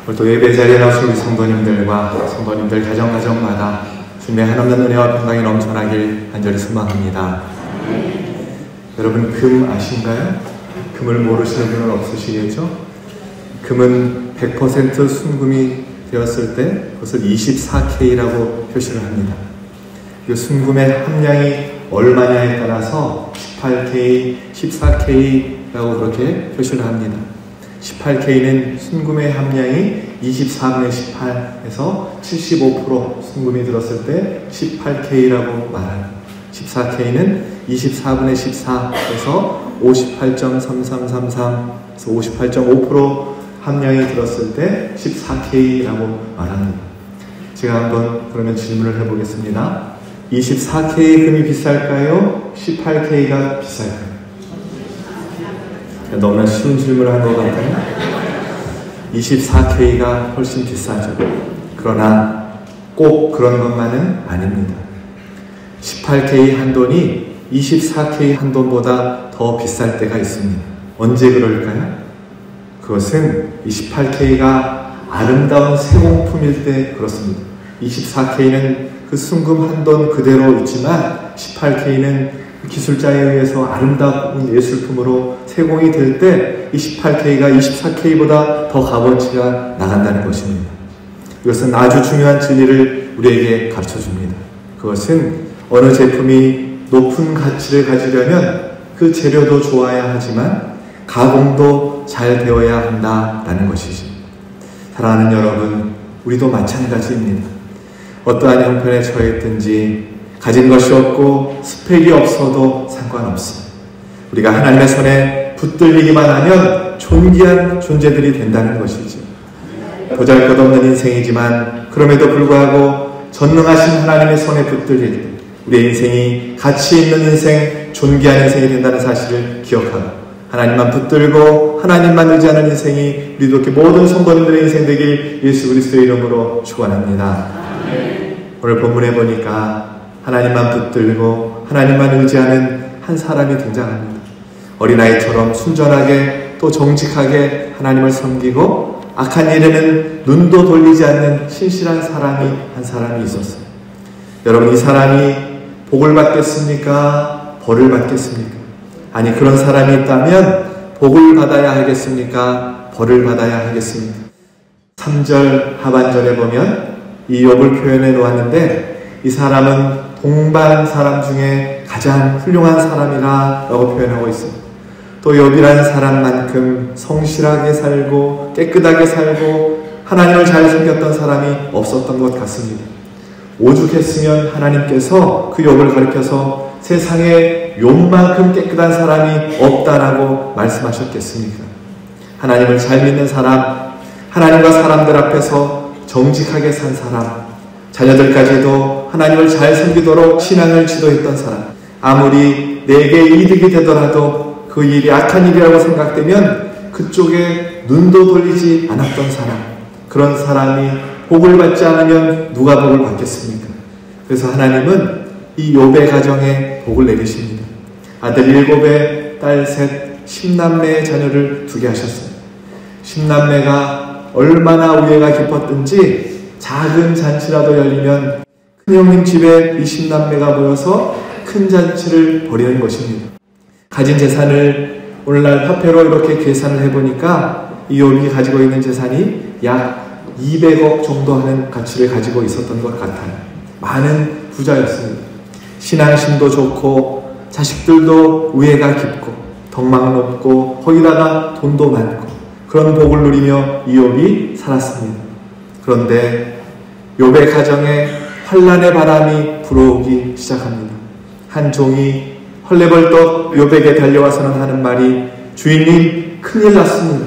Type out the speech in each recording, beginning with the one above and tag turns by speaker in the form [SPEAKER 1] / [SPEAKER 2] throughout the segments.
[SPEAKER 1] 오늘 또 예배 자리에 나오신 우리 성도님들과 성도님들 가정마다 주님의 한없는 은혜와 평강이 넘쳐나길 간절히 소망합니다. 여러분, 금 아신가요? 금을 모르시는 분은 없으시겠죠? 금은 100% 순금이 되었을 때 그것을 24K라고 표시를 합니다. 그 순금의 함량이 얼마냐에 따라서 18K, 14K라고 그렇게 표시를 합니다. 18K는 순금의 함량이 24분의 18에서 75% 순금이 들었을 때 18K라고 말합니다. 14K는 24분의 14에서 58.3333에서 58.5% 함량이 들었을 때 14K라고 말합니다. 제가 한번 그러면 질문을 해보겠습니다. 24K 금이 비쌀까요? 18K가 비쌀까요? 너무나 쉬운 질문을 한 것 같아요. 24K가 훨씬 비싸죠. 그러나 꼭 그런 것만은 아닙니다. 18K 한 돈이 24K 한 돈보다 더 비쌀 때가 있습니다. 언제 그럴까요? 그것은 18K가 아름다운 세공품일 때 그렇습니다. 24K는 그 순금 한 돈 그대로 있지만 18K는 기술자에 의해서 아름다운 예술품으로 세공이 될 때 이 18K가 24K보다 더 값어치가 나간다는 것입니다. 이것은 아주 중요한 진리를 우리에게 가르쳐줍니다. 그것은 어느 제품이 높은 가치를 가지려면 그 재료도 좋아야 하지만 가공도 잘 되어야 한다라는 것이죠. 사랑하는 여러분, 우리도 마찬가지입니다. 어떠한 형편에 처했든지 가진 것이 없고 스펙이 없어도 상관없습니다. 우리가 하나님의 손에 붙들리기만 하면 존귀한 존재들이 된다는 것이죠. 보잘것없는 인생이지만 그럼에도 불구하고 전능하신 하나님의 손에 붙들릴 때 우리의 인생이 가치 있는 인생, 존귀한 인생이 된다는 사실을 기억하고 하나님만 붙들고 하나님만 의지하는 인생이 우리도 이렇게 모든 성도님들의 인생 되길 예수 그리스도의 이름으로 축원합니다. 오늘 본문에 보니까 하나님만 붙들고 하나님만 의지하는 한 사람이 등장합니다. 어린아이처럼 순전하게 또 정직하게 하나님을 섬기고 악한 일에는 눈도 돌리지 않는 신실한 사람이 한 사람이 있었어요. 여러분, 이 사람이 복을 받겠습니까? 벌을 받겠습니까? 아니, 그런 사람이 있다면 복을 받아야 하겠습니까? 벌을 받아야 하겠습니까? 3절 하반절에 보면 이 욥을 표현해 놓았는데 이 사람은 동반 사람 중에 가장 훌륭한 사람이라고 표현하고 있습니다. 또 욥이라는 사람만큼 성실하게 살고 깨끗하게 살고 하나님을 잘 섬겼던 사람이 없었던 것 같습니다. 오죽했으면 하나님께서 그 욥을 가리켜서 세상에 욥만큼 깨끗한 사람이 없다라고 말씀하셨겠습니까? 하나님을 잘 믿는 사람, 하나님과 사람들 앞에서 정직하게 산 사람, 자녀들까지도 하나님을 잘 섬기도록 신앙을 지도했던 사람, 아무리 내게 이득이 되더라도 그 일이 악한 일이라고 생각되면 그쪽에 눈도 돌리지 않았던 사람, 그런 사람이 복을 받지 않으면 누가 복을 받겠습니까? 그래서 하나님은 이 욥의 가정에 복을 내리십니다. 아들 7에 딸 3, 10남매의 자녀를 두게 하셨어요. 10남매가 얼마나 우애가 깊었든지 작은 잔치라도 열리면 큰형님 집에 이 10남매가 모여서 큰 잔치를 벌이는 것입니다. 가진 재산을 오늘날 화폐로 이렇게 계산을 해보니까 이 욥이 가지고 있는 재산이 약 200억 정도 하는 가치를 가지고 있었던 것 같아요. 많은 부자였습니다. 신앙심도 좋고 자식들도 우애가 깊고 덕망 높고 거기다가 돈도 많고 그런 복을 누리며 이 욥이 살았습니다. 그런데 욥의 가정에 환난의 바람이 불어오기 시작합니다. 한 종이 헐레벌떡 욥에게 달려와서는 하는 말이, 주인님, 큰일 났습니다.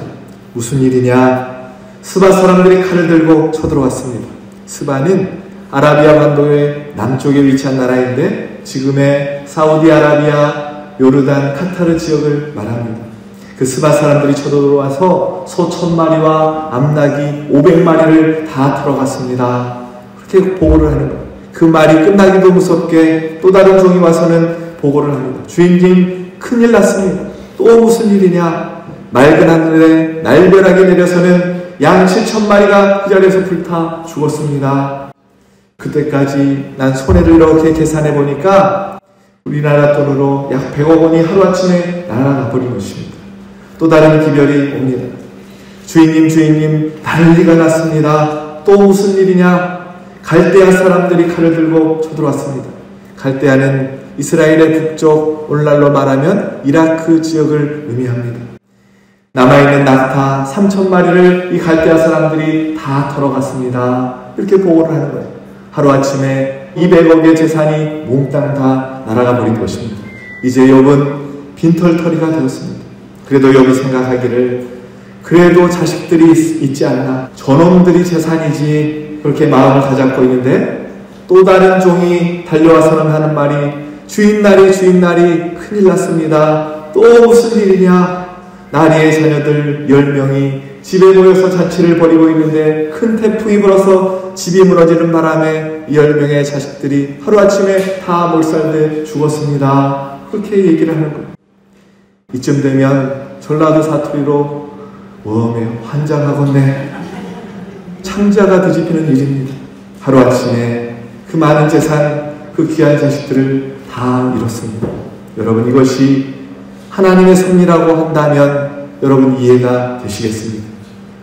[SPEAKER 1] 무슨 일이냐? 스바 사람들이 칼을 들고 쳐들어왔습니다. 스바는 아라비아 반도의 남쪽에 위치한 나라인데 지금의 사우디아라비아, 요르단, 카타르 지역을 말합니다. 그 스바 사람들이 쳐들어와서 소 1000마리와 암나귀 500마리를 다 털어갔습니다. 그렇게 보고를 하는 거예요. 그 말이 끝나기도 무섭게 또 다른 종이 와서는 보고를 합니다. 주인님, 큰일 났습니다. 또 무슨 일이냐? 맑은 하늘에 날벼락이 내려서는 양 7,000마리가 그 자리에서 불타 죽었습니다. 그때까지 난 손해를 이렇게 계산해 보니까 우리나라 돈으로 약 100억 원이 하루아침에 날아가 버린 것입니다. 또 다른 기별이 옵니다. 주인님, 난리가 났습니다. 또 무슨 일이냐? 갈대아 사람들이 칼을 들고 쳐들어왔습니다. 갈대아는 이스라엘의 북쪽, 오늘날로 말하면 이라크 지역을 의미합니다. 남아있는 낙타 3,000마리를 이 갈대아 사람들이 다 털어갔습니다. 이렇게 보고를 하는 거예요. 하루아침에 200억의 재산이 몽땅 다 날아가 버린 것입니다. 이제 욥은 빈털터리가 되었습니다. 그래도 욥이 생각하기를 그래도 자식들이 있지 않나, 저놈들이 재산이지, 그렇게 마음을 다잡고 있는데 또 다른 종이 달려와서는 하는 말이 주인날이 큰일 났습니다. 또 무슨 일이냐? 나리의 자녀들 10명이 집에 모여서 자취를 벌이고 있는데 큰 태풍이 불어서 집이 무너지는 바람에 10명의 자식들이 하루아침에 다 몰살돼 죽었습니다. 그렇게 얘기를 하는 거예요. 이쯤 되면 전라도 사투리로 웜에 환장하겠네. 창자가 뒤집히는 일입니다. 하루아침에 그 많은 재산, 그 귀한 자식들을 다 잃었습니다. 여러분, 이것이 하나님의 섭리라고 한다면 여러분 이해가 되시겠습니다.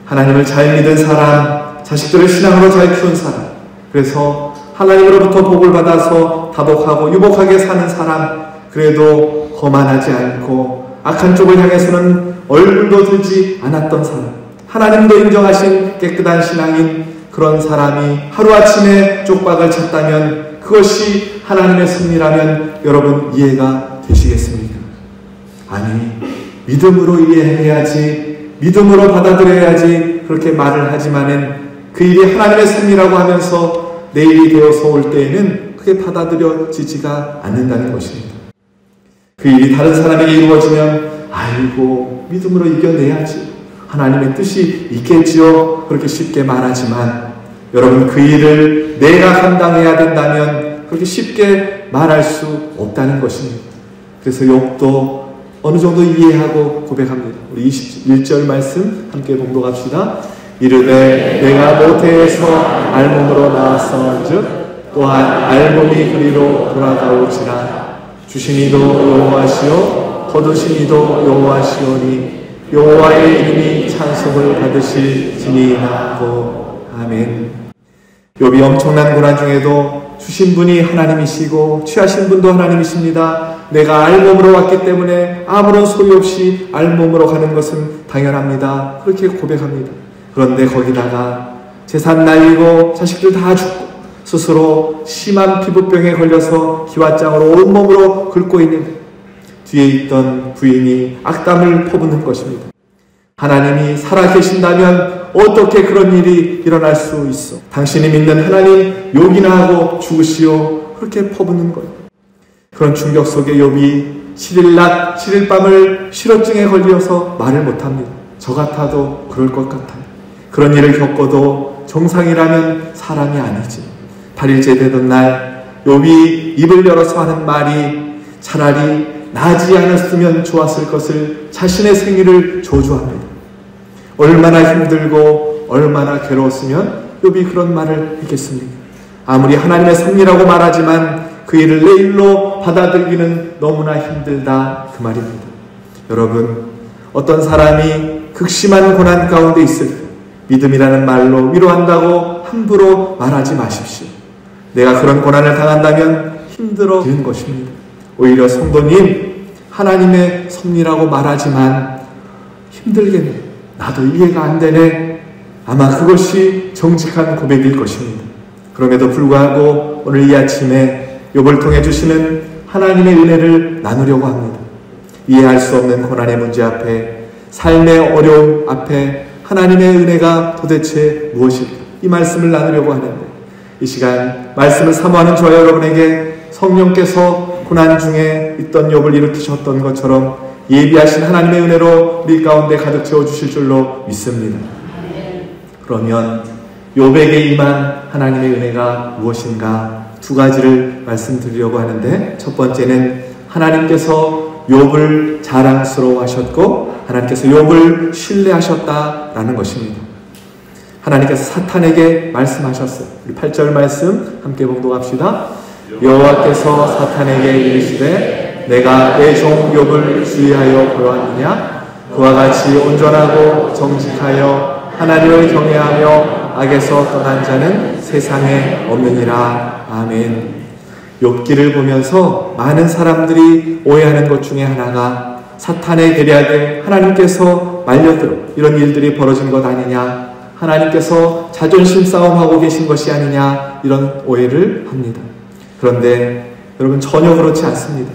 [SPEAKER 1] 하나님을 잘 믿은 사람, 자식들을 신앙으로 잘 키운 사람, 그래서 하나님으로부터 복을 받아서 다복하고 유복하게 사는 사람, 그래도 거만하지 않고 악한 쪽을 향해서는 얼굴도 들지 않았던 사람, 하나님도 인정하신 깨끗한 신앙인 그런 사람이 하루아침에 쪽박을 쳤다면 그것이 하나님의 섭리라면 여러분 이해가 되시겠습니까? 아니, 믿음으로 이해해야지, 믿음으로 받아들여야지 그렇게 말을 하지만은 그 일이 하나님의 섭리라고 하면서 내일이 되어서 올 때에는 그게 받아들여지지가 않는다는 것입니다. 그 일이 다른 사람에게 이루어지면 아이고 믿음으로 이겨내야지, 하나님의 뜻이 있겠지요, 그렇게 쉽게 말하지만 여러분 그 일을 내가 감당해야 된다면 그렇게 쉽게 말할 수 없다는 것입니다. 그래서 욥도 어느 정도 이해하고 고백합니다. 우리 21절 말씀 함께 봉독합시다. 이르되 내가 모태에서 알몸으로 나왔은즉 또한 알몸이 그리로 돌아가오지라. 주시니도 여호와시요 거두시니도 여호와시오니 여호와의 이름이 찬송을 받으실지니이다. 아멘. 욥이 엄청난 고난 중에도 주신 분이 하나님이시고 취하신 분도 하나님이십니다. 내가 알몸으로 왔기 때문에 아무런 소유 없이 알몸으로 가는 것은 당연합니다. 그렇게 고백합니다. 그런데 거기다가 재산 날리고 자식들 다 죽고 스스로 심한 피부병에 걸려서 기왓장으로 온몸으로 긁고 있는데 뒤에 있던 부인이 악담을 퍼붓는 것입니다. 하나님이 살아계신다면 어떻게 그런 일이 일어날 수 있어? 당신이 믿는 하나님 욕이나 하고 죽으시오. 그렇게 퍼붓는 거예요. 그런 충격 속에 욥이 7일 낮 7일 밤을 실어증에 걸려서 말을 못합니다. 저 같아도 그럴 것 같아요. 그런 일을 겪어도 정상이라면 사람이 아니지. 8일째 되던 날 욥이 입을 열어서 하는 말이 차라리 나지 않았으면 좋았을 것을 자신의 생일을 저주합니다. 얼마나 힘들고 얼마나 괴로웠으면 욥이 그런 말을 했겠습니까? 아무리 하나님의 섭리라고 말하지만 그 일을 내 일로 받아들이기는 너무나 힘들다, 그 말입니다. 여러분, 어떤 사람이 극심한 고난 가운데 있을 때 믿음이라는 말로 위로한다고 함부로 말하지 마십시오. 내가 그런 고난을 당한다면 힘들어지는 것입니다. 오히려 성도님, 하나님의 섭리라고 말하지만 힘들겠네, 나도 이해가 안 되네, 아마 그것이 정직한 고백일 것입니다. 그럼에도 불구하고 오늘 이 아침에 욥을 통해 주시는 하나님의 은혜를 나누려고 합니다. 이해할 수 없는 고난의 문제 앞에, 삶의 어려움 앞에 하나님의 은혜가 도대체 무엇일까? 이 말씀을 나누려고 하는데, 이 시간 말씀을 사모하는 저와 여러분에게 성령께서 고난 중에 있던 욥을 일으키셨던 것처럼 예비하신 하나님의 은혜로 우리 가운데 가득 채워주실 줄로 믿습니다. 그러면 욥에게 임한 하나님의 은혜가 무엇인가? 두 가지를 말씀드리려고 하는데, 첫 번째는 하나님께서 욥을 자랑스러워하셨고 하나님께서 욥을 신뢰하셨다라는 것입니다. 하나님께서 사탄에게 말씀하셨어요. 우리 8절 말씀 함께 봉독합시다. 여호와께서 사탄에게 이르시되 내가 내 종 욥을 주의하여 보았느냐? 그와 같이 온전하고 정직하여 하나님을 경외하며 악에서 떠난 자는 세상에 없느니라. 아멘. 욥기를 보면서 많은 사람들이 오해하는 것 중에 하나가 사탄의 계략에 하나님께서 말려들어 이런 일들이 벌어진 것 아니냐, 하나님께서 자존심 싸움하고 계신 것이 아니냐, 이런 오해를 합니다. 그런데 여러분, 전혀 그렇지 않습니다.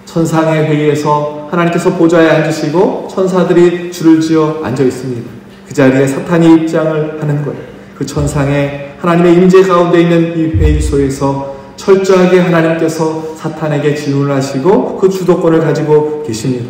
[SPEAKER 1] 천상의 회의에서 하나님께서 보좌에 앉으시고 천사들이 줄을 지어 앉아 있습니다. 그 자리에 사탄이 입장을 하는 거예요. 그 천상의 하나님의 임재 가운데 있는 이 회의소에서 철저하게 하나님께서 사탄에게 질문을 하시고 그 주도권을 가지고 계십니다.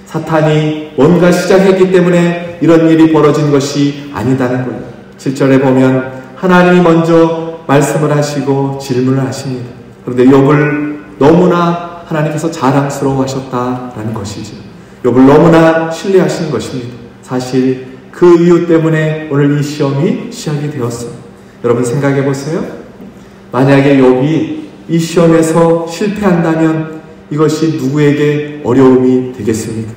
[SPEAKER 1] 사탄이 뭔가 시작했기 때문에 이런 일이 벌어진 것이 아니다는 거예요. 7절에 보면 하나님이 먼저 말씀을 하시고 질문을 하십니다. 그런데 욥을 너무나 하나님께서 자랑스러워하셨다라는 것이죠. 욥을 너무나 신뢰하신 것입니다. 사실 그 이유 때문에 오늘 이 시험이 시작이 되었어요. 여러분 생각해 보세요. 만약에 욥이 이 시험에서 실패한다면 이것이 누구에게 어려움이 되겠습니까?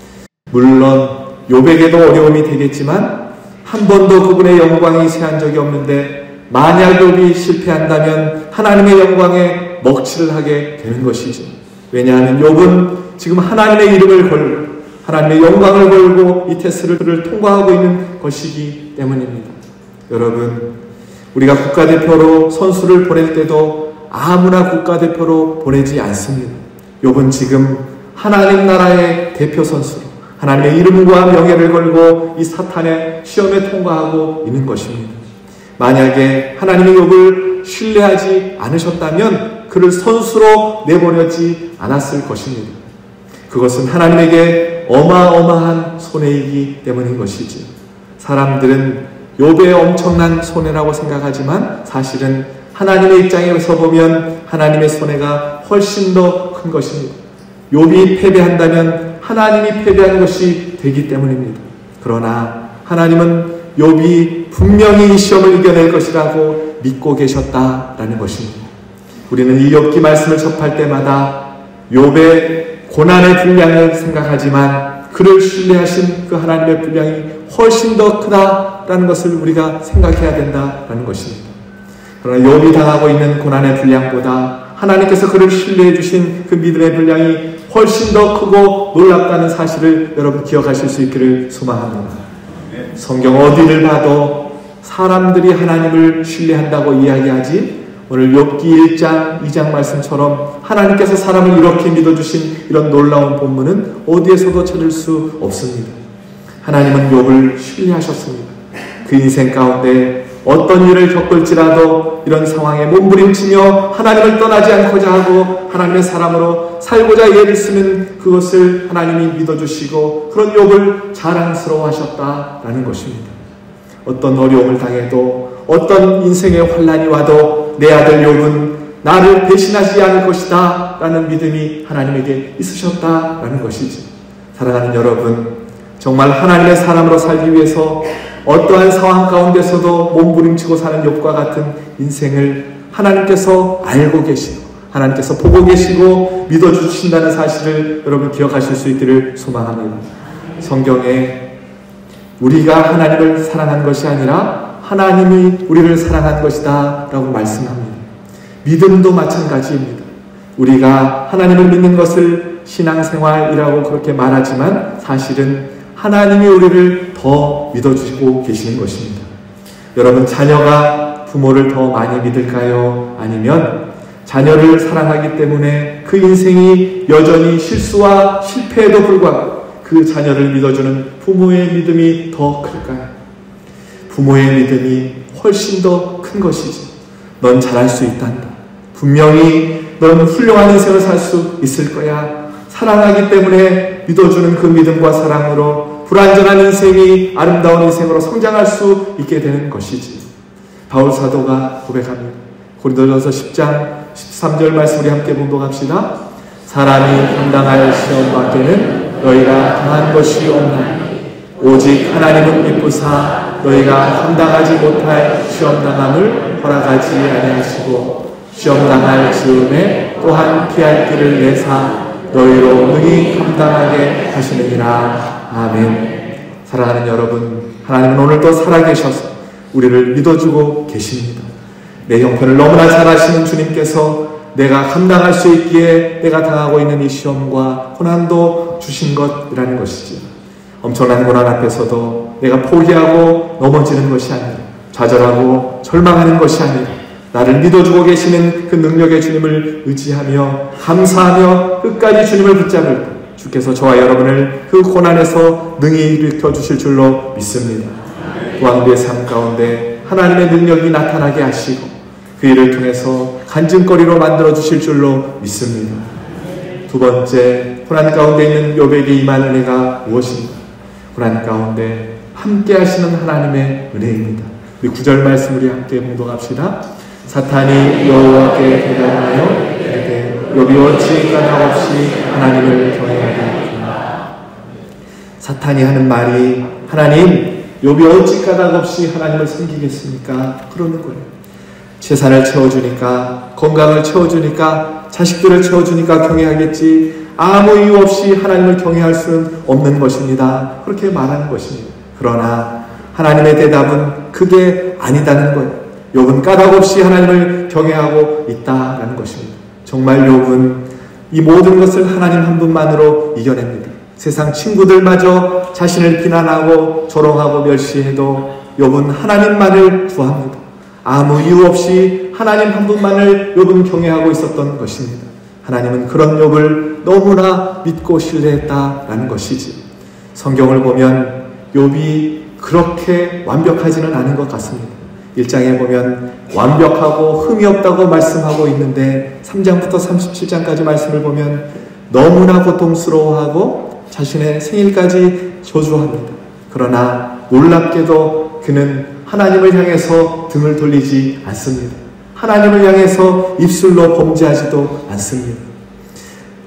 [SPEAKER 1] 물론 욥에게도 어려움이 되겠지만 한 번도 그분의 영광이 새한 적이 없는데 만약 욥이 실패한다면 하나님의 영광에 먹칠을 하게 되는 것이죠. 왜냐하면 욥은 지금 하나님의 이름을 걸고 하나님의 영광을 걸고 이 테스트를 통과하고 있는 것이기 때문입니다. 여러분, 우리가 국가대표로 선수를 보낼 때도 아무나 국가대표로 보내지 않습니다. 욥은 지금 하나님 나라의 대표 선수로 하나님의 이름과 명예를 걸고 이 사탄의 시험에 통과하고 있는 것입니다. 만약에 하나님의 욥을 신뢰하지 않으셨다면 그를 선수로 내보내지 않았을 것입니다. 그것은 하나님에게 어마어마한 손해이기 때문인 것이지요. 사람들은 욥의 엄청난 손해라고 생각하지만 사실은 하나님의 입장에서 보면 하나님의 손해가 훨씬 더 큰 것입니다. 욥이 패배한다면 하나님이 패배한 것이 되기 때문입니다. 그러나 하나님은 욥이 분명히 이 시험을 이겨낼 것이라고 믿고 계셨다라는 것입니다. 우리는 이 욥기 말씀을 접할 때마다 욥의 고난의 분량을 생각하지만 그를 신뢰하신 그 하나님의 분량이 훨씬 더 크다라는 것을 우리가 생각해야 된다라는 것입니다. 그러나 욥이 당하고 있는 고난의 분량보다 하나님께서 그를 신뢰해 주신 그 믿음의 분량이 훨씬 더 크고 놀랍다는 사실을 여러분 기억하실 수 있기를 소망합니다. 성경 어디를 봐도 사람들이 하나님을 신뢰한다고 이야기하지 오늘 욥기 1장, 2장 말씀처럼 하나님께서 사람을 이렇게 믿어주신 이런 놀라운 본문은 어디에서도 찾을 수 없습니다. 하나님은 욥을 신뢰하셨습니다. 그 인생 가운데 어떤 일을 겪을지라도 이런 상황에 몸부림치며 하나님을 떠나지 않고자 하고 하나님의 사람으로 살고자 애를 쓰는 그것을 하나님이 믿어주시고 그런 욥을 자랑스러워하셨다라는 것입니다. 어떤 어려움을 당해도 어떤 인생의 환난이 와도 내 아들 욥은 나를 배신하지 않을 것이다 라는 믿음이 하나님에게 있으셨다라는 것이죠. 사랑하는 여러분, 정말 하나님의 사람으로 살기 위해서 어떠한 상황 가운데서도 몸부림치고 사는 욥과 같은 인생을 하나님께서 알고 계시고 하나님께서 보고 계시고 믿어주신다는 사실을 여러분 기억하실 수 있기를 소망합니다. 성경에 우리가 하나님을 사랑한 것이 아니라 하나님이 우리를 사랑한 것이다 라고 말씀합니다. 믿음도 마찬가지입니다. 우리가 하나님을 믿는 것을 신앙생활이라고 그렇게 말하지만 사실은 하나님이 우리를 더 믿어주시고 계시는 것입니다. 여러분, 자녀가 부모를 더 많이 믿을까요? 아니면 자녀를 사랑하기 때문에 그 인생이 여전히 실수와 실패에도 불구하고 그 자녀를 믿어주는 부모의 믿음이 더 클까요? 부모의 믿음이 훨씬 더 큰 것이지. 넌 잘할 수 있단다. 분명히 넌 훌륭한 인생을 살 수 있을 거야. 사랑하기 때문에 믿어주는 그 믿음과 사랑으로 불완전한 인생이 아름다운 인생으로 성장할 수 있게 되는 것이지. 바울 사도가 고백합니다. 고린도전서 10장 13절 말씀 우리 함께 봉독합시다. 사람이 감당할 시험 밖에는 너희가 당한 것이 없나니 오직 하나님은 미쁘사 너희가 감당하지 못할 시험당함을 허락하지 아니하시고 시험당할 즈음에 또한 피할 길을 내사 너희로 능히 감당하게 하시느니라. 아멘. 사랑하는 여러분, 하나님은 오늘도 살아계셔서 우리를 믿어주고 계십니다. 내 형편을 너무나 잘 아시는 주님께서 내가 감당할 수 있기에 내가 당하고 있는 이 시험과 고난도 주신 것이라는 것이지, 엄청난 고난 앞에서도 내가 포기하고 넘어지는 것이 아니라, 좌절하고 절망하는 것이 아니라 나를 믿어주고 계시는 그 능력의 주님을 의지하며 감사하며 끝까지 주님을 붙잡을 때 주께서 저와 여러분을 그 고난에서 능히 일으켜 주실 줄로 믿습니다. 또한 우리의 삶 가운데 하나님의 능력이 나타나게 하시고 그 일을 통해서 간증거리로 만들어 주실 줄로 믿습니다. 두 번째, 고난 가운데 있는 욥에게 임한 은혜가 무엇인가? 고난 가운데 함께 하시는 하나님의 은혜입니다. 우리 9절 말씀 우리 함께 봉독합시다. 사탄이 여호와께 대변하여 이르되 욥이 어찌 까닭없이 하나님을 경외하였느냐. 사탄이 하는 말이, 하나님, 욥이 어찌 까닭없이 하나님을 섬기겠습니까? 그러는 거예요. 재산을 채워주니까, 건강을 채워주니까, 자식들을 채워주니까 경외하겠지, 아무 이유 없이 하나님을 경외할 수는 없는 것입니다. 그렇게 말하는 것입니다. 그러나 하나님의 대답은 그게 아니다는 거예요. 욥은 까닭없이 하나님을 경외하고 있다라는 것입니다. 정말 욥은 이 모든 것을 하나님 한 분만으로 이겨냅니다. 세상 친구들마저 자신을 비난하고 조롱하고 멸시해도 욥은 하나님만을 구합니다. 아무 이유 없이 하나님 한 분만을 욥은 경외하고 있었던 것입니다. 하나님은 그런 욥을 너무나 믿고 신뢰했다라는 것이지, 성경을 보면 욥이 그렇게 완벽하지는 않은 것 같습니다. 1장에 보면 완벽하고 흠이 없다고 말씀하고 있는데 3장부터 37장까지 말씀을 보면 너무나 고통스러워하고 자신의 생일까지 저주합니다. 그러나 놀랍게도 그는 하나님을 향해서 등을 돌리지 않습니다. 하나님을 향해서 입술로 범죄하지도 않습니다.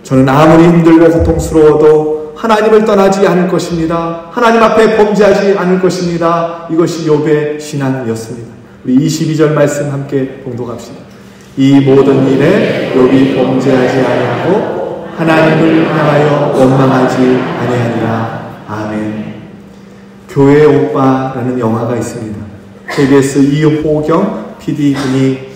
[SPEAKER 1] 저는 아무리 힘들고 고통스러워도 하나님을 떠나지 않을 것입니다. 하나님 앞에 범죄하지 않을 것입니다. 이것이 욥의 신앙이었습니다. 우리 22절 말씀 함께 봉독합시다. 이 모든 일에 욥이 범죄하지 아니하고 하나님을 향하여 원망하지 아니하니라. 아멘. 교회의 오빠라는 영화가 있습니다. KBS 이호경 PD분이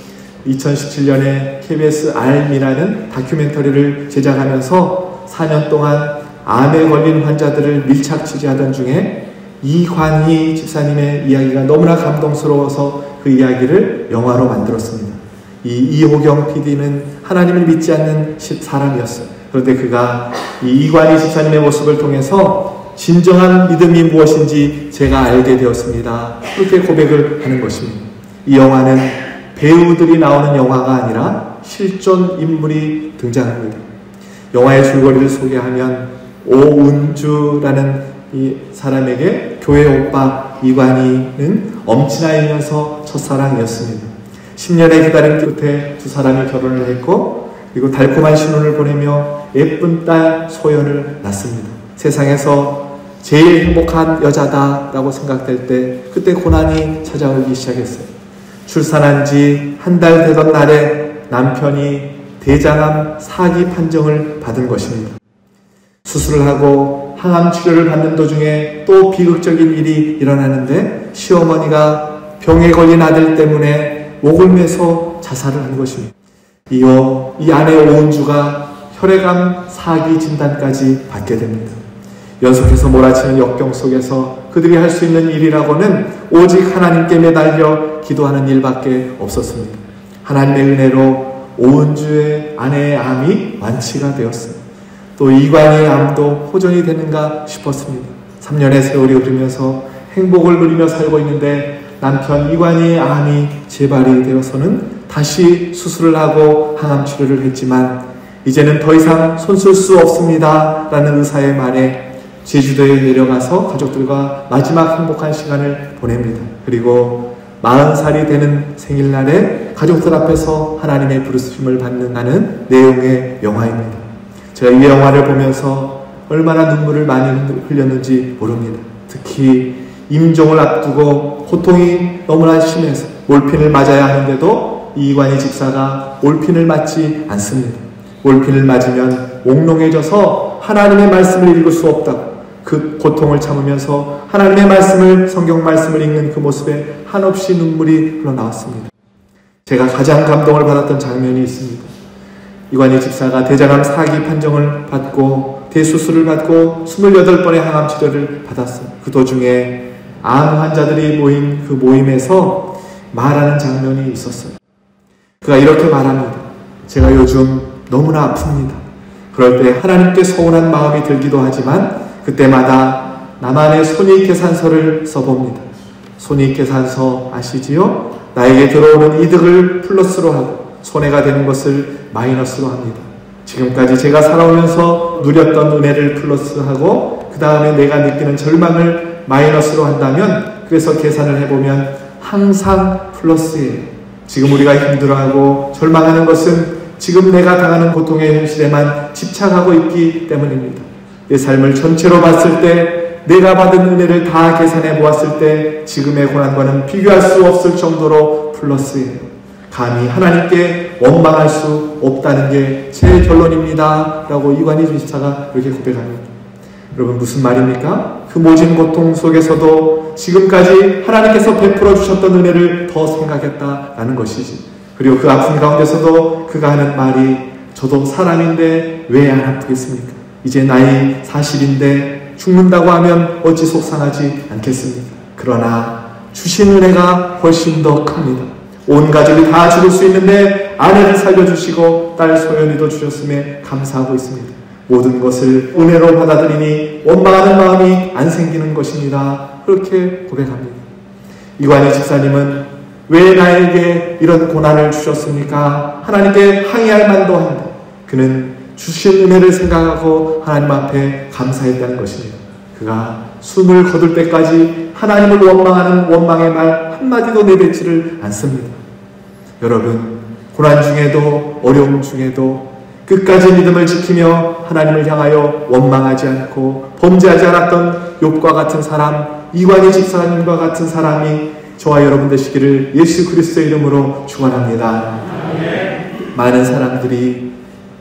[SPEAKER 1] 2017년에 KBS 알미라는 다큐멘터리를 제작하면서 4년 동안 암에 걸린 환자들을 밀착 취재하던 중에 이관희 집사님의 이야기가 너무나 감동스러워서 그 이야기를 영화로 만들었습니다. 이 이호경 PD는 하나님을 믿지 않는 사람이었어요. 그런데 그가 이 이관희 집사님의 모습을 통해서 진정한 믿음이 무엇인지 제가 알게 되었습니다. 그렇게 고백을 하는 것입니다. 이 영화는 배우들이 나오는 영화가 아니라 실존 인물이 등장합니다. 영화의 줄거리를 소개하면 오은주라는 이 사람에게 교회 오빠 이관희는 엄친아이면서 첫사랑이었습니다. 10년의 기다림 끝에 두 사람이 결혼을 했고, 그리고 달콤한 신혼을 보내며 예쁜 딸 소연을 낳습니다. 세상에서 제일 행복한 여자다라고 생각될 때 그때 고난이 찾아오기 시작했어요. 출산한 지 한 달 되던 날에 남편이 대장암 4기 판정을 받은 것입니다. 수술을 하고 항암 치료를 받는 도중에 또 비극적인 일이 일어나는데 시어머니가 병에 걸린 아들 때문에 목을 매서 자살을 한 것입니다. 이어 이 아내 오은주가 혈액암 4기 진단까지 받게 됩니다. 연속해서 몰아치는 역경 속에서 그들이 할 수 있는 일이라고는 오직 하나님께 매달려 기도하는 일밖에 없었습니다. 하나님의 은혜로 오은주의 아내의 암이 완치가 되었어요. 또 이관희의 암도 호전이 되는가 싶었습니다. 3년의 세월이 흐르면서 행복을 누리며 살고 있는데 남편 이관희의 암이 재발이 되어서는 다시 수술을 하고 항암 치료를 했지만 이제는 더 이상 손쓸 수 없습니다 라는 의사의 말에 제주도에 내려가서 가족들과 마지막 행복한 시간을 보냅니다. 그리고 40살이 되는 생일날에 가족들 앞에서 하나님의 부르심을 받는다는 내용의 영화입니다. 제가 이 영화를 보면서 얼마나 눈물을 많이 흘렸는지 모릅니다. 특히 임종을 앞두고 고통이 너무나 심해서 몰핀을 맞아야 하는데도 이관희 집사가 몰핀을 맞지 않습니다. 몰핀을 맞으면 몽롱해져서 하나님의 말씀을 읽을 수 없다고 그 고통을 참으면서 하나님의 말씀을, 성경 말씀을 읽는 그 모습에 한없이 눈물이 흘러나왔습니다. 제가 가장 감동을 받았던 장면이 있습니다. 이관희 집사가 대장암 4기 판정을 받고 대수술을 받고 28번의 항암 치료를 받았어요. 그 도중에 암 환자들이 모인 그 모임에서 말하는 장면이 있었어요. 그가 이렇게 말합니다. 제가 요즘 너무나 아픕니다. 그럴 때 하나님께 서운한 마음이 들기도 하지만 그때마다 나만의 손익계산서를 써봅니다. 손익계산서 아시지요? 나에게 들어오는 이득을 플러스로 하고 손해가 되는 것을 마이너스로 합니다. 지금까지 제가 살아오면서 누렸던 은혜를 플러스하고 그 다음에 내가 느끼는 절망을 마이너스로 한다면, 그래서 계산을 해보면 항상 플러스예요. 지금 우리가 힘들어하고 절망하는 것은 지금 내가 당하는 고통의 현실에만 집착하고 있기 때문입니다. 내 삶을 전체로 봤을 때, 내가 받은 은혜를 다 계산해 보았을 때 지금의 고난과는 비교할 수 없을 정도로 플러스예요. 감히 하나님께 원망할 수 없다는 게 제 결론입니다 라고 이관희 집사가 이렇게 고백합니다. 여러분, 무슨 말입니까? 그 모진 고통 속에서도 지금까지 하나님께서 베풀어 주셨던 은혜를 더 생각했다라는 것이지. 그리고 그 아픔 가운데서도 그가 하는 말이, 저도 사람인데 왜 안 아프겠습니까? 이제 나이 40인데 죽는다고 하면 어찌 속상하지 않겠습니까? 그러나 주신 은혜가 훨씬 더 큽니다. 온 가족이 다 죽을 수 있는데 아내를 살려주시고 딸 소연이도 주셨음에 감사하고 있습니다. 모든 것을 은혜로 받아들이니 원망하는 마음이 안 생기는 것입니다. 그렇게 고백합니다. 이관희 집사님은 왜 나에게 이런 고난을 주셨습니까? 하나님께 항의할 만도 한데 그는 주신 은혜를 생각하고 하나님 앞에 감사했다는 것입니다. 그가 숨을 거둘 때까지 하나님을 원망하는 원망의 말 한마디도 내뱉지를 않습니다. 여러분, 고난 중에도 어려움 중에도 끝까지 믿음을 지키며 하나님을 향하여 원망하지 않고 범죄하지 않았던 욥과 같은 사람, 이관희 집사님과 같은 사람이 저와 여러분 되시기를 예수 그리스도의 이름으로 축원합니다. 많은 사람들이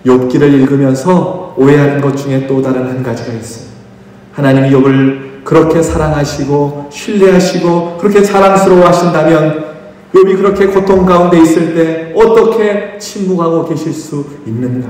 [SPEAKER 1] 욥기를 읽으면서 오해하는 것 중에 또 다른 한 가지가 있어요. 하나님이 욥을 그렇게 사랑하시고 신뢰하시고 그렇게 자랑스러워 하신다면 욥이 그렇게 고통 가운데 있을 때 어떻게 침묵하고 계실 수 있는가?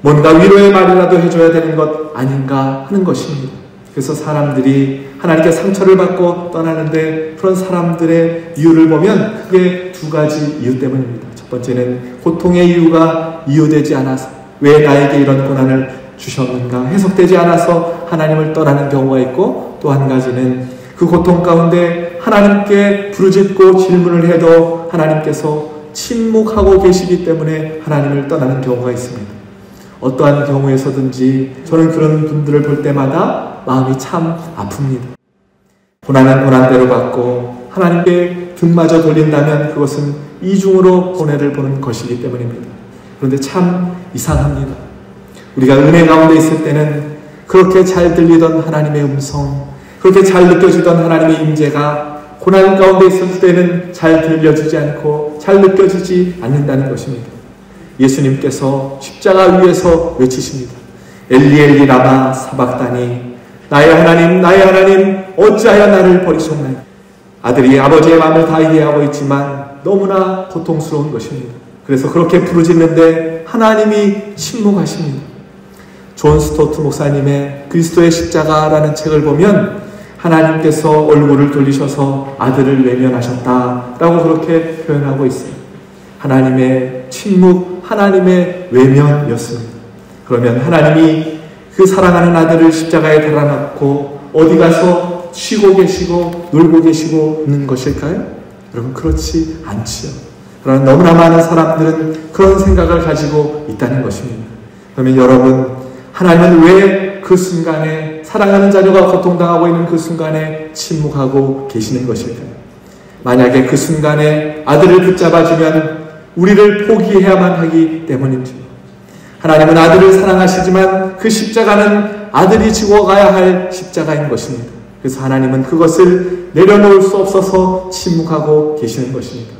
[SPEAKER 1] 뭔가 위로의 말이라도 해줘야 되는 것 아닌가 하는 것입니다. 그래서 사람들이 하나님께 상처를 받고 떠나는데 그런 사람들의 이유를 보면 그게 두 가지 이유 때문입니다. 첫 번째는 고통의 이유가 이유되지 않아서, 왜 나에게 이런 고난을 주셨는가 해석되지 않아서 하나님을 떠나는 경우가 있고, 또 한 가지는 그 고통 가운데 하나님께 부르짖고 질문을 해도 하나님께서 침묵하고 계시기 때문에 하나님을 떠나는 경우가 있습니다. 어떠한 경우에서든지 저는 그런 분들을 볼 때마다 마음이 참 아픕니다. 고난은 고난대로 받고 하나님께 등마저 돌린다면 그것은 이중으로 손해를 보는 것이기 때문입니다. 그런데 참 이상합니다. 우리가 은혜 가운데 있을 때는 그렇게 잘 들리던 하나님의 음성, 그렇게 잘 느껴지던 하나님의 임재가 고난 가운데 있을 때는 잘 들려주지 않고 잘 느껴지지 않는다는 것입니다. 예수님께서 십자가 위에서 외치십니다. 엘리 엘리 라마 사박다니, 나의 하나님 어찌하여 나를 버리셨나요? 아들이 아버지의 마음을 다 이해하고 있지만 너무나 고통스러운 것입니다. 그래서 그렇게 부르짖는데 하나님이 침묵하십니다. 존 스토트 목사님의 그리스도의 십자가라는 책을 보면 하나님께서 얼굴을 돌리셔서 아들을 외면하셨다라고 그렇게 표현하고 있어요. 하나님의 침묵, 하나님의 외면이었습니다. 그러면 하나님이 그 사랑하는 아들을 십자가에 달아놓고 어디 가서 쉬고 계시고 놀고 계시고 있는 것일까요? 여러분, 그렇지 않지요. 그러나 너무나 많은 사람들은 그런 생각을 가지고 있다는 것입니다. 그러면 여러분, 하나님은 왜 그 순간에 사랑하는 자녀가 고통당하고 있는 그 순간에 침묵하고 계시는 것일까요? 만약에 그 순간에 아들을 붙잡아주면 우리를 포기해야만 하기 때문인지. 하나님은 아들을 사랑하시지만 그 십자가는 아들이 지고 가야 할 십자가인 것입니다. 그래서 하나님은 그것을 내려놓을 수 없어서 침묵하고 계시는 것입니다.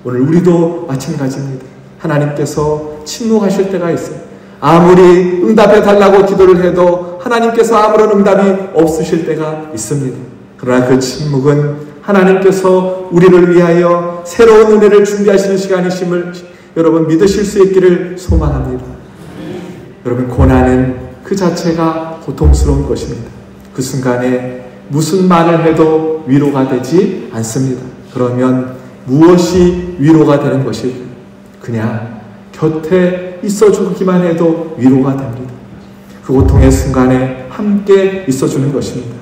[SPEAKER 1] 오늘 우리도 마찬가지입니다. 하나님께서 침묵하실 때가 있어요. 아무리 응답해 달라고 기도를 해도 하나님께서 아무런 응답이 없으실 때가 있습니다. 그러나 그 침묵은 하나님께서 우리를 위하여 새로운 은혜를 준비하시는 시간이심을 여러분 믿으실 수 있기를 소망합니다. 여러분, 고난은 그 자체가 고통스러운 것입니다. 그 순간에 무슨 말을 해도 위로가 되지 않습니다. 그러면 무엇이 위로가 되는 것일까요? 그냥 곁에 있어주기만 해도 위로가 됩니다. 그 고통의 순간에 함께 있어주는 것입니다.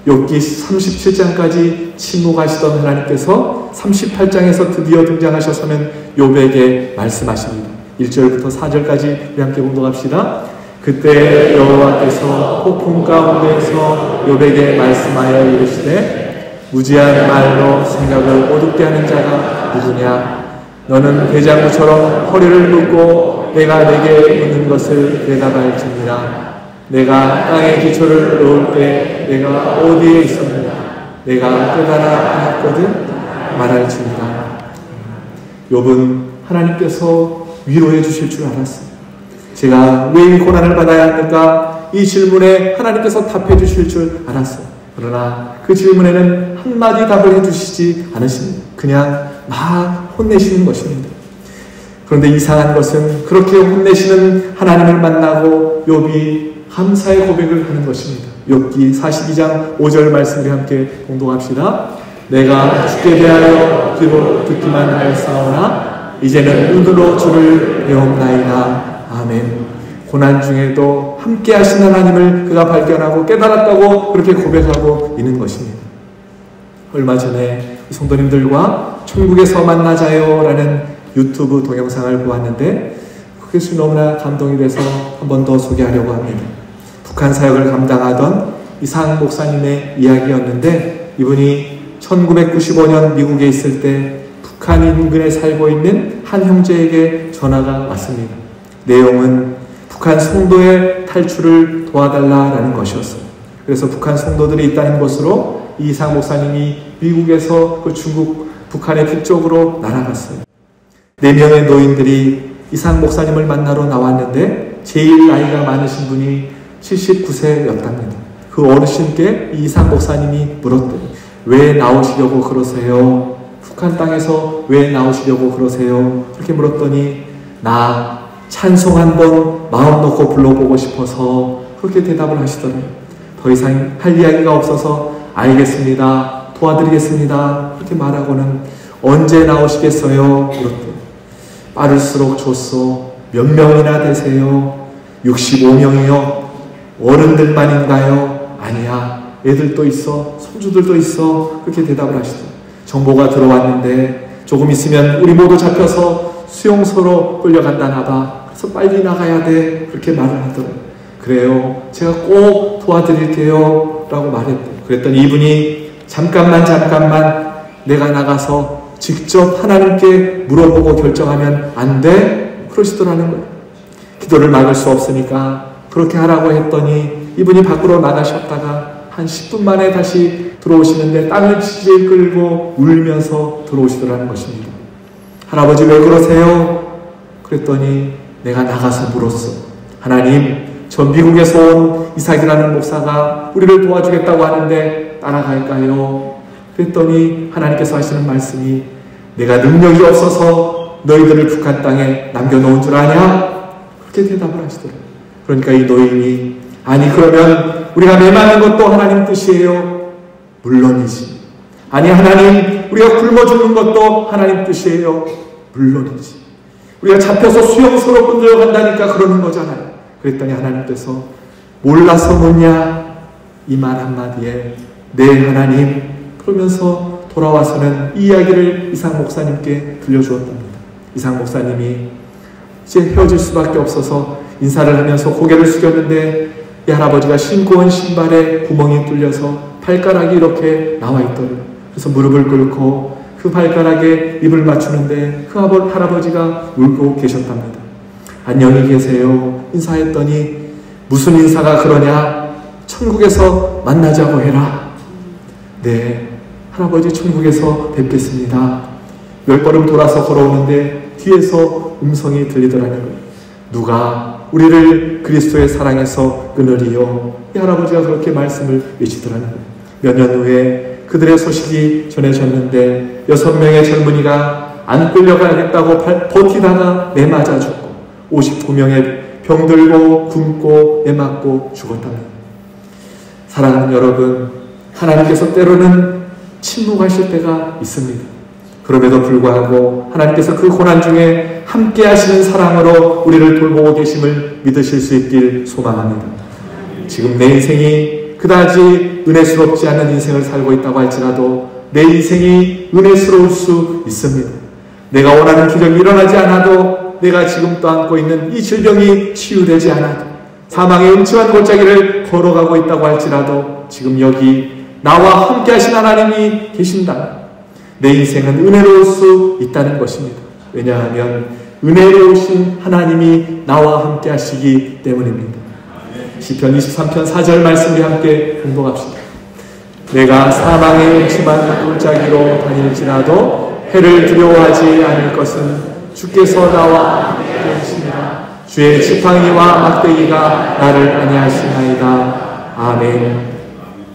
[SPEAKER 1] 욥기 37장까지 침묵하시던 하나님께서 38장에서 드디어 등장하셔서는 욥에게 말씀하십니다. 1절부터 4절까지 우리 함께 공독합시다. 그때 여호와께서 폭풍 가운데에서 욥에게 말씀하여 이르시되 무지한 말로 생각을 어둡게 하는 자가 누구냐? 너는 대장부처럼 허리를 굽고 내가 내게 묻는 것을 대답할지니라. 내가 땅에 기초를 놓을 때 내가 어디에 있었느냐? 내가 깨달아 알았거든 말할지니라. 욥은 하나님께서 위로해 주실 줄 알았어요. 제가 왜 이 고난을 받아야 합니까? 이 질문에 하나님께서 답해 주실 줄 알았어요. 그러나 그 질문에는 한마디 답을 해주시지 않으십니다. 그냥 막 혼내시는 것입니다. 그런데 이상한 것은 그렇게 혼내시는 하나님을 만나고 욥이 감사의 고백을 하는 것입니다. 욥기 42장 5절 말씀을 함께 공독합시다. 내가 주께 대하여 귀로 듣기만 하였사오나 이제는 눈으로 주를 배웠나이다. 아멘. 고난 중에도 함께 하신 하나님을 그가 발견하고 깨달았다고 그렇게 고백하고 있는 것입니다. 얼마 전에 성도님들과 천국에서 만나자요 라는 유튜브 동영상을 보았는데 그것이 너무나 감동이 돼서 한 번 더 소개하려고 합니다. 북한 사역을 감당하던 이상 목사님의 이야기였는데 이분이 1995년 미국에 있을 때 북한 인근에 살고 있는 한 형제에게 전화가 왔습니다. 내용은 북한 성도의 탈출을 도와달라는 것이었어요. 그래서 북한 성도들이 있다는 것으로 이상 목사님이 미국에서 그 중국 북한의 북쪽으로 날아갔어요. 4명의 노인들이 이상 목사님을 만나러 나왔는데 제일 나이가 많으신 분이 79세였답니다. 그 어르신께 이상 목사님이 물었더니 왜 나오시려고 그러세요? 북한 땅에서 왜 나오시려고 그러세요? 그렇게 물었더니 나 찬송 한번 마음 놓고 불러보고 싶어서 그렇게 대답을 하시더래요. 더 이상 할 이야기가 없어서 알겠습니다. 도와드리겠습니다. 그렇게 말하고는 언제 나오시겠어요? 물었더니 빠를수록 좋소. 몇 명이나 되세요? 65명이요. 어른들만인가요? 아니야. 애들도 있어. 손주들도 있어. 그렇게 대답을 하시더라고요. 정보가 들어왔는데 조금 있으면 우리 모두 잡혀서 수용소로 끌려간다나 봐. 그래서 빨리 나가야 돼. 그렇게 말을 하더라고요. 그래요. 제가 꼭 도와드릴게요. 라고 말했대요. 그랬더니 이분이 잠깐만 내가 나가서 직접 하나님께 물어보고 결정하면 안 돼? 그러시더라는 거예요. 기도를 막을 수 없으니까 그렇게 하라고 했더니 이분이 밖으로 나가셨다가 한 10분 만에 다시 들어오시는데 땅을 질질 끌고 울면서 들어오시더라는 것입니다. 할아버지 왜 그러세요? 그랬더니 내가 나가서 물었어. 하나님, 저 미국에서 온 이삭이라는 목사가 우리를 도와주겠다고 하는데 따라갈까요? 그랬더니 하나님께서 하시는 말씀이 내가 능력이 없어서 너희들을 북한 땅에 남겨놓은 줄 아냐? 그렇게 대답을 하시더라고요. 그러니까 이 노인이 아니 그러면 우리가 매맞는 것도 하나님 뜻이에요? 물론이지. 아니 하나님 우리가 굶어 죽는 것도 하나님 뜻이에요? 물론이지. 우리가 잡혀서 수용소로 끌려간다니까 그러는 거잖아요. 그랬더니 하나님께서 몰라서 묻냐? 이 말 한마디에 네 하나님 그러면서 돌아와서는 이 이야기를 이상 목사님께 들려주었답니다. 이상 목사님이 이제 헤어질 수밖에 없어서 인사를 하면서 고개를 숙였는데 이 할아버지가 신고 온 신발에 구멍이 뚫려서 발가락이 이렇게 나와 있더래요. 그래서 무릎을 꿇고 그 발가락에 입을 맞추는데 그 할아버지가 울고 계셨답니다. 안녕히 계세요. 인사했더니 무슨 인사가 그러냐? 천국에서 만나자고 해라. 네, 할아버지 천국에서 뵙겠습니다. 10걸음 돌아서 걸어오는데 뒤에서 음성이 들리더라는 거예요. 누가 우리를 그리스도의 사랑에서 끊으리요? 이 할아버지가 그렇게 말씀을 외치더라는 거예요. 몇 년 후에 그들의 소식이 전해졌는데 6명의 젊은이가 안 끌려가겠다고 버티다가 매맞아 죽고 59명의 병들고 굶고 매맞고 죽었답니다. 사랑하는 여러분, 하나님께서 때로는 침묵하실 때가 있습니다. 그럼에도 불구하고 하나님께서 그 고난 중에 함께 하시는 사랑으로 우리를 돌보고 계심을 믿으실 수 있길 소망합니다. 지금 내 인생이 그다지 은혜스럽지 않은 인생을 살고 있다고 할지라도 내 인생이 은혜스러울 수 있습니다. 내가 원하는 기적이 일어나지 않아도, 내가 지금 떠안고 있는 이 질병이 치유되지 않아도, 사망의 음침한 골짜기를 걸어가고 있다고 할지라도 지금 여기 나와 함께 하신 하나님이 계신다면 내 인생은 은혜로울 수 있다는 것입니다. 왜냐하면 은혜로우신 하나님이 나와 함께 하시기 때문입니다. 시편 23편 4절 말씀을 함께 공독합시다. 내가 사망의 음침한 골짜기로 다닐지라도 해를 두려워하지 않을 것은 주께서 나와 함께 하시니라. 주의 지팡이와 막대기가 나를 안위하시나이다. 아멘.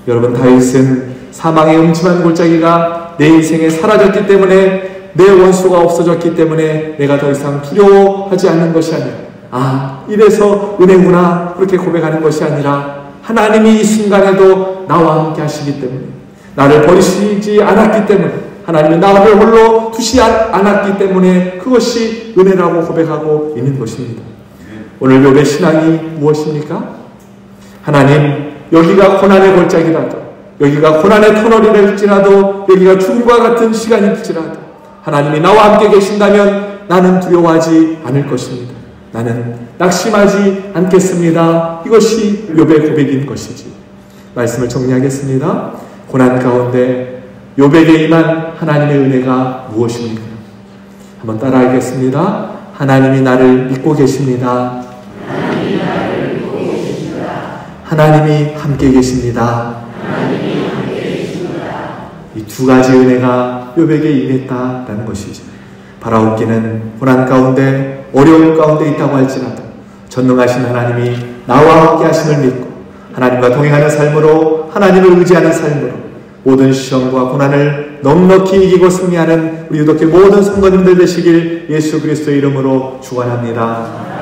[SPEAKER 1] 여러분, 다윗은 사망의 음침한 골짜기가 내 인생에 사라졌기 때문에, 내 원수가 없어졌기 때문에 내가 더 이상 두려워하지 않는 것이 아니라, 이래서 은혜구나, 그렇게 고백하는 것이 아니라 하나님이 이 순간에도 나와 함께 하시기 때문에, 나를 버리시지 않았기 때문에, 하나님이 나를 홀로 두시 않았기 때문에 그것이 은혜라고 고백하고 있는 것입니다. 오늘 욥의 신앙이 무엇입니까? 하나님, 여기가 고난의 골짜기라도, 여기가 고난의 터널이랄지라도, 여기가 죽음과 같은 시간일지라도 하나님이 나와 함께 계신다면 나는 두려워하지 않을 것입니다. 나는 낙심하지 않겠습니다. 이것이 욥의 고백인 것이지. 말씀을 정리하겠습니다. 고난 가운데 욥에게 임한 하나님의 은혜가 무엇입니까? 한번 따라하겠습니다. 하나님이 나를 믿고 계십니다.
[SPEAKER 2] 하나님이 나를 믿고 계십니다.
[SPEAKER 1] 하나님이 함께 계십니다.
[SPEAKER 2] 하나님이 함께 계십니다.
[SPEAKER 1] 이 두 가지 은혜가 욥에게 임했다라는 것이죠. 바라옵기는 고난 가운데, 어려움 가운데 있다고 할지라도 전능하신 하나님이 나와 함께 하심을 믿고 하나님과 동행하는 삶으로, 하나님을 의지하는 삶으로 모든 시험과 고난을 넉넉히 이기고 승리하는 우리 유독교 모든 성도님들 되시길 예수 그리스도의 이름으로 축원합니다.